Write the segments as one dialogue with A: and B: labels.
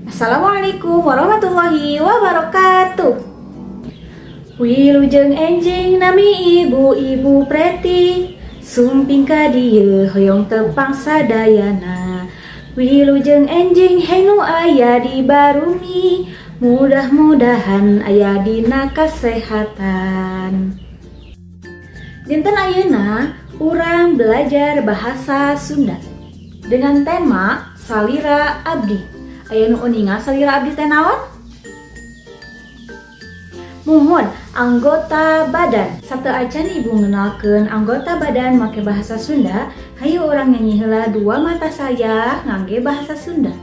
A: Assalamualaikum warahmatullahi wabarakatuh. Wilujeng enjing nami ibu-ibu preti, sumping ka dieu hoyong tepang sadayana. Wilujeng enjing henu aya di barumi, mudah-mudahan aya dina kasehatan. Dinten ayeuna urang belajar bahasa Sunda dengan tema Salira Abdi. Aya nu uninga salira abdi teh naon? Muhun, anggota badan. Sabtu acan ibu ngenalkeun anggota badan make bahasa Sunda, hayu urang nyanyi heula dua mata saya ngangge bahasa Sunda.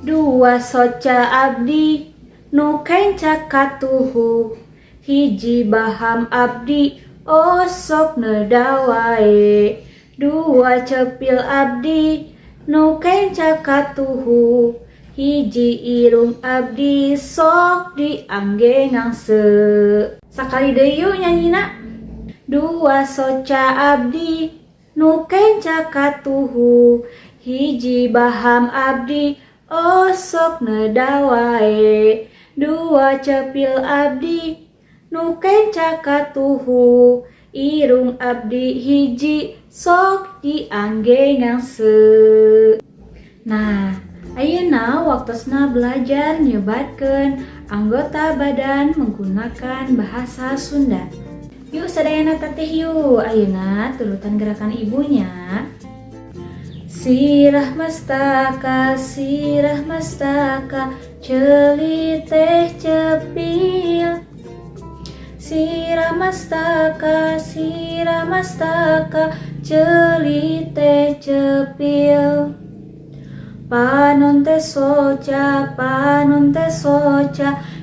A: Dua soca abdi nu kenca katuhu, hiji baham abdi osok neda wae. Dua cepil abdi nu kenca katuhu, hiji irung abdi sok diangge ngangse. Sakali deui yuk nyanyina. Dua soca abdi nu kenca katuhu, hiji baham abdi osok neda wae. Dua cepil abdi nu kenca katuhu, irung abdi hiji sok diangge ngangse. Nah, ayeuna waktosna belajar nyebatkeun anggota badan menggunakan bahasa Sunda. Yuk sadayana teteh yuk, ayeuna turutan gerakan ibunya. Sirah mastaka, ceuli teh cepil. Sirah mastaka, ceuli teh cepil. Panon teh soca,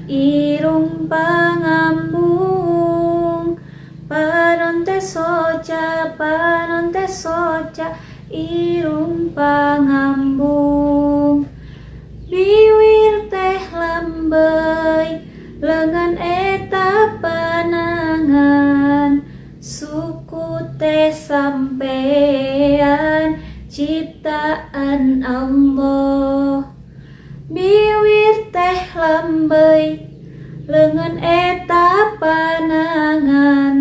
A: irung pangambung. Panon teh soca, irung pangambung. Biwir teh lambei, lengan eta panangan. Suku teh sampean, ciptaan Allah. Biwir teh lambei, lengan eta panangan.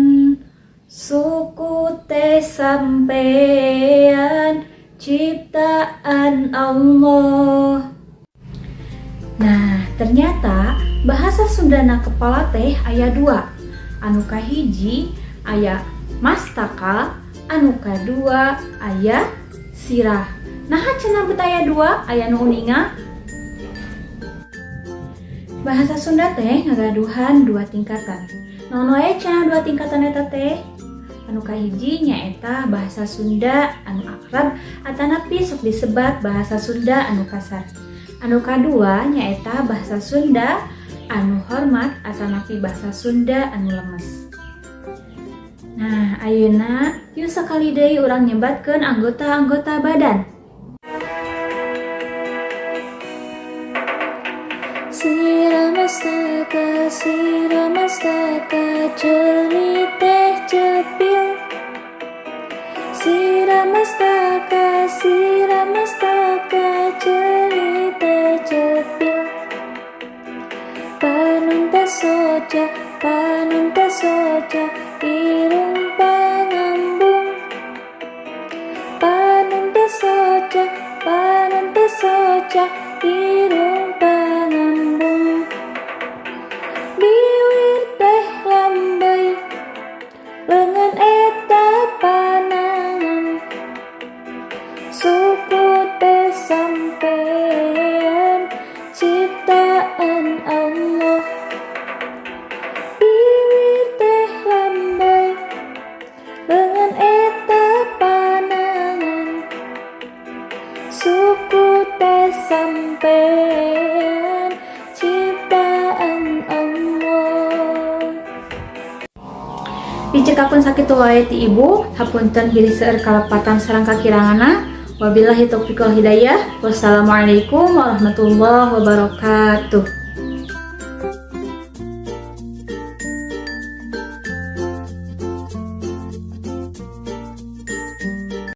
A: Suku teh sampean, ciptaan Allah. Nah, ternyata bahasa Sundana kepala teh aya dua. Anu kahiji aya mastaka, anu kadua aya sirah. Nah, cenah betaya dua aya nu uninga. Bahasa Sunda teh ngagaduhan dua tingkatan. Naon wae cenah dua tingkatan eta teh? Anu kahiji nyaeta bahasa Sunda anu akrab atanapi sok disebat bahasa Sunda anu kasar. Anu kadua nyaeta bahasa Sunda anu hormat atanapi bahasa Sunda anu lemes. Nah, ayeuna yuk sakali deui urang nyebatkeun anggota-anggota badan. Sirah mastaka, ceuli teh cepil. Sirah mastaka, ceuli teh cepil. Panon teh soca, irung pangambung. Panon teh soca, irung pangambung. Biwir teh lambei, lengan eta panangan. Suku teh sampean, ciptaan Allah. Biwir teh lambei, lengan eta panangan. Suku teh sampean, ciptaan Allah. Dicekakeun sakitu wae ti ibu, hapunten bilih seueur kalepatan sareng kakirangana. Wabillahi taufiq wal hidayah. Wassalamualaikum warahmatullahi wabarakatuh.